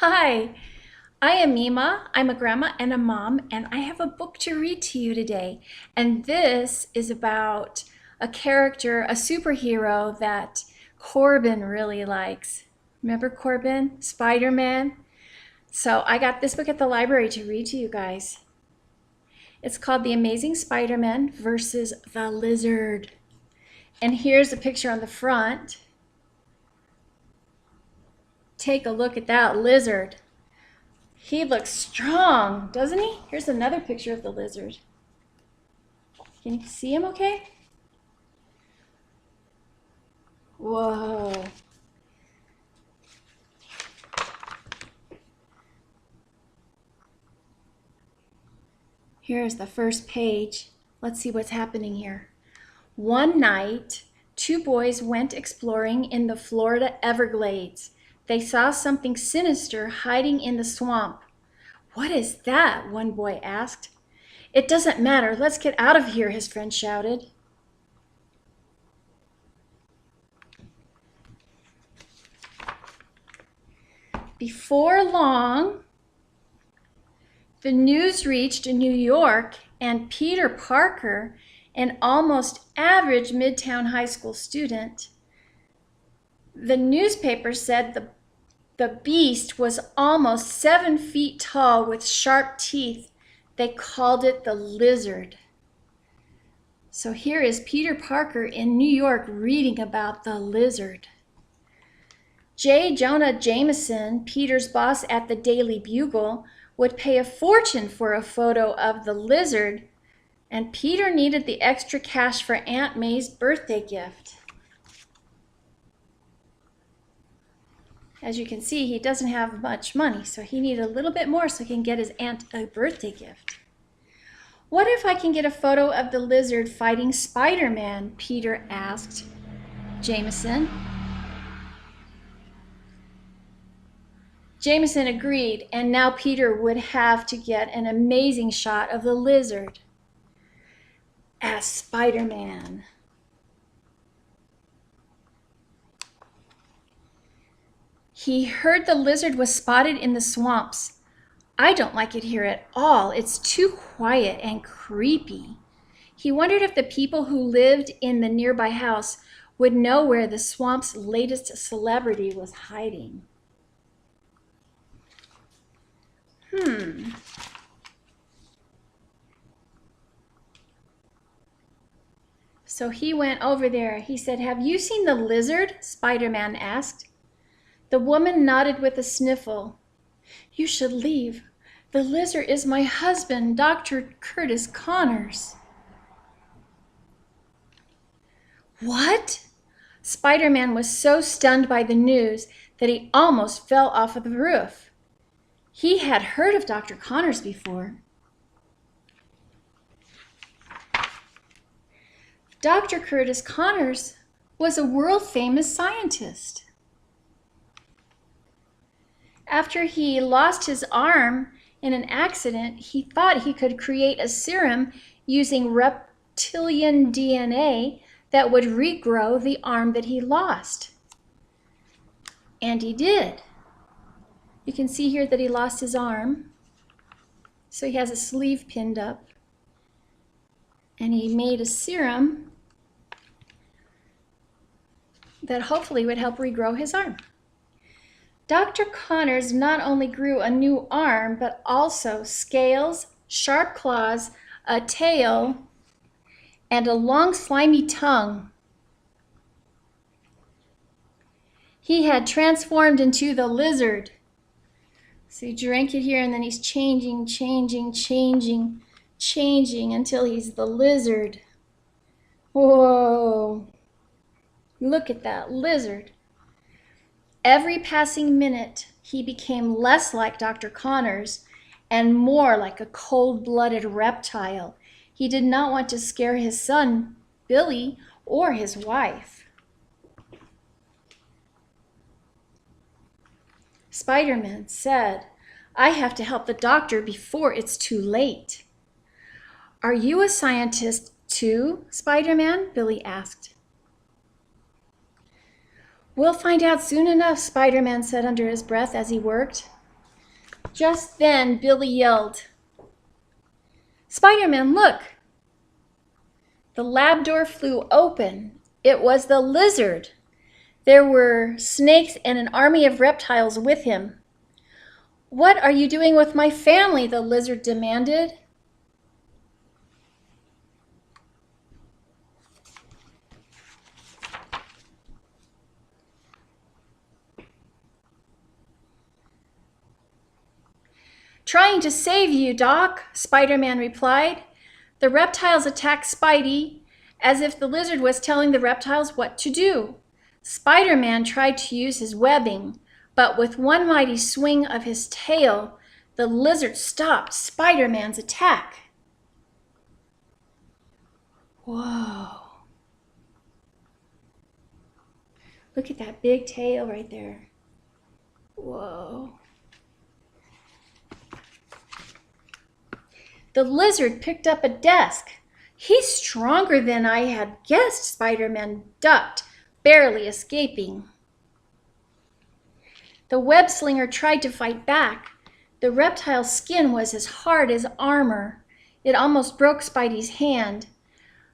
Hi, I am Mima. I'm a grandma and a mom, and I have a book to read to you today. And this is about a character, a superhero that Corbin really likes. Remember Corbin? Spider-Man? So I got this book at the library to read to you guys. It's called The Amazing Spider-Man versus the Lizard. And here's a picture on the front. Take a look at that lizard. He looks strong, doesn't he? Here's another picture of the lizard. Can you see him okay? Whoa. Here's the first page. Let's see what's happening here. One night, two boys went exploring in the Florida Everglades. They saw something sinister hiding in the swamp. "What is that?" one boy asked. "It doesn't matter. Let's get out of here," his friend shouted. Before long, the news reached New York, and Peter Parker, an almost average Midtown high school student, the newspaper said the beast was almost 7 feet tall with sharp teeth. They called it the lizard. So here is Peter Parker in New York reading about the lizard. J. Jonah Jameson, Peter's boss at the Daily Bugle, would pay a fortune for a photo of the lizard, and Peter needed the extra cash for Aunt May's birthday gift. As you can see, he doesn't have much money, so he needed a little bit more so he can get his aunt a birthday gift. "What if I can get a photo of the lizard fighting Spider-Man?" Peter asked Jameson. Jameson agreed, and now Peter would have to get an amazing shot of the lizard as Spider-Man. He heard the lizard was spotted in the swamps. "I don't like it here at all. It's too quiet and creepy." He wondered if the people who lived in the nearby house would know where the swamp's latest celebrity was hiding. So he went over there. He said, "Have you seen the lizard?" Spider-Man asked. The woman nodded with a sniffle. "You should leave. The lizard is my husband, Dr. Curtis Connors." What? Spider-Man was so stunned by the news that he almost fell off of the roof. He had heard of Dr. Connors before. Dr. Curtis Connors was a world-famous scientist. After he lost his arm in an accident, he thought he could create a serum using reptilian DNA that would regrow the arm that he lost. And he did. You can see here that he lost his arm. So he has a sleeve pinned up. And he made a serum that hopefully would help regrow his arm. Dr. Connors not only grew a new arm, but also scales, sharp claws, a tail, and a long slimy tongue. He had transformed into the lizard. So he drank it here, and then he's changing until he's the lizard. Whoa. Look at that lizard. Every passing minute, he became less like Dr. Connors and more like a cold-blooded reptile. He did not want to scare his son, Billy, or his wife. Spider-Man said, "I have to help the doctor before it's too late." "Are you a scientist too, Spider-Man?" Billy asked. "We'll find out soon enough," Spider-Man said under his breath as he worked. Just then, Billy yelled, "Spider-Man, look!" The lab door flew open. It was the lizard. There were snakes and an army of reptiles with him. "What are you doing with my family?" the lizard demanded. "Trying to save you, Doc," Spider-Man replied. The reptiles attacked Spidey as if the lizard was telling the reptiles what to do. Spider-Man tried to use his webbing, but with one mighty swing of his tail, the lizard stopped Spider-Man's attack. Whoa. Look at that big tail right there. Whoa. The lizard picked up a desk. "He's stronger than I had guessed," Spider-Man ducked, barely escaping. The web slinger tried to fight back. The reptile's skin was as hard as armor. It almost broke Spidey's hand.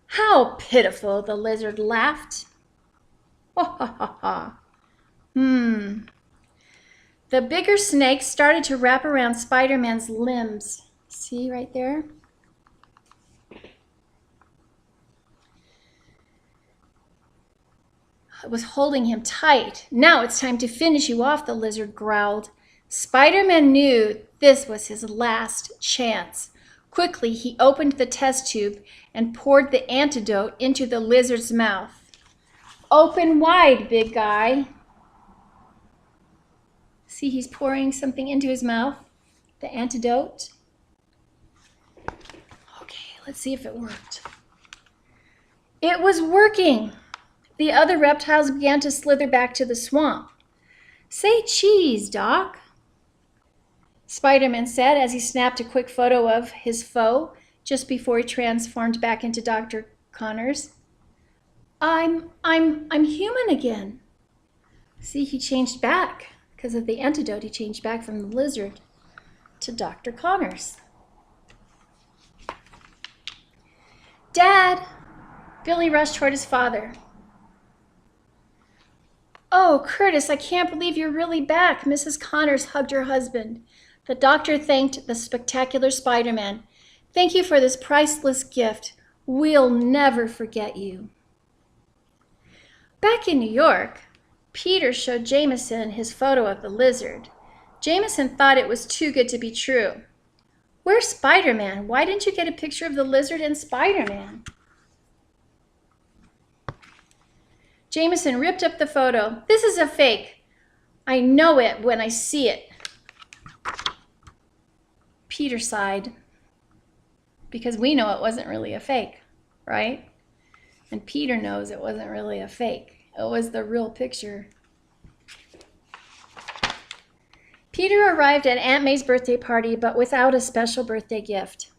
"How pitiful," the lizard laughed. Ha ha ha ha. The bigger snake started to wrap around Spider-Man's limbs. See right there? It was holding him tight. "Now it's time to finish you off," the lizard growled. Spider-Man knew this was his last chance. Quickly, he opened the test tube and poured the antidote into the lizard's mouth. "Open wide, big guy." See, he's pouring something into his mouth, the antidote. Okay, let's see if it worked. It was working. The other reptiles began to slither back to the swamp. "Say cheese, Doc," Spider-Man said as he snapped a quick photo of his foe just before he transformed back into Dr. Connors. I'm human again." See, he changed back. Because of the antidote, he changed back from the lizard to Dr. Connors. "Dad!" Billy rushed toward his father. "Oh, Curtis, I can't believe you're really back." Mrs. Connors hugged her husband. The doctor thanked the spectacular Spider-Man. "Thank you for this priceless gift. We'll never forget you." Back in New York, Peter showed Jameson his photo of the lizard. Jameson thought it was too good to be true. "Where's Spider-Man? Why didn't you get a picture of the lizard and Spider-Man?" Jameson ripped up the photo. "This is a fake. I know it when I see it." Peter sighed, because we know it wasn't really a fake, right? And Peter knows it wasn't really a fake. It was the real picture. Peter arrived at Aunt May's birthday party, but without a special birthday gift.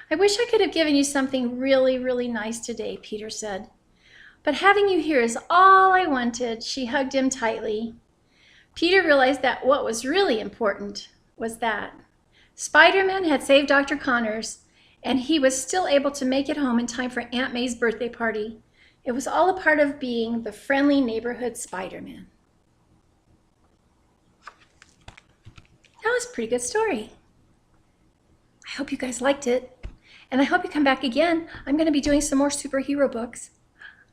"I wish I could have given you something really, really nice today," Peter said. "But having you here is all I wanted." She hugged him tightly. Peter realized that what was really important was that Spider-Man had saved Dr. Connors, and he was still able to make it home in time for Aunt May's birthday party. It was all a part of being the friendly neighborhood Spider-Man. That was a pretty good story. I hope you guys liked it, and I hope you come back again. I'm going to be doing some more superhero books.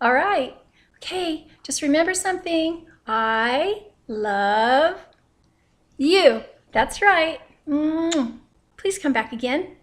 All right. Okay, just remember something. I love you. That's right. Please come back again.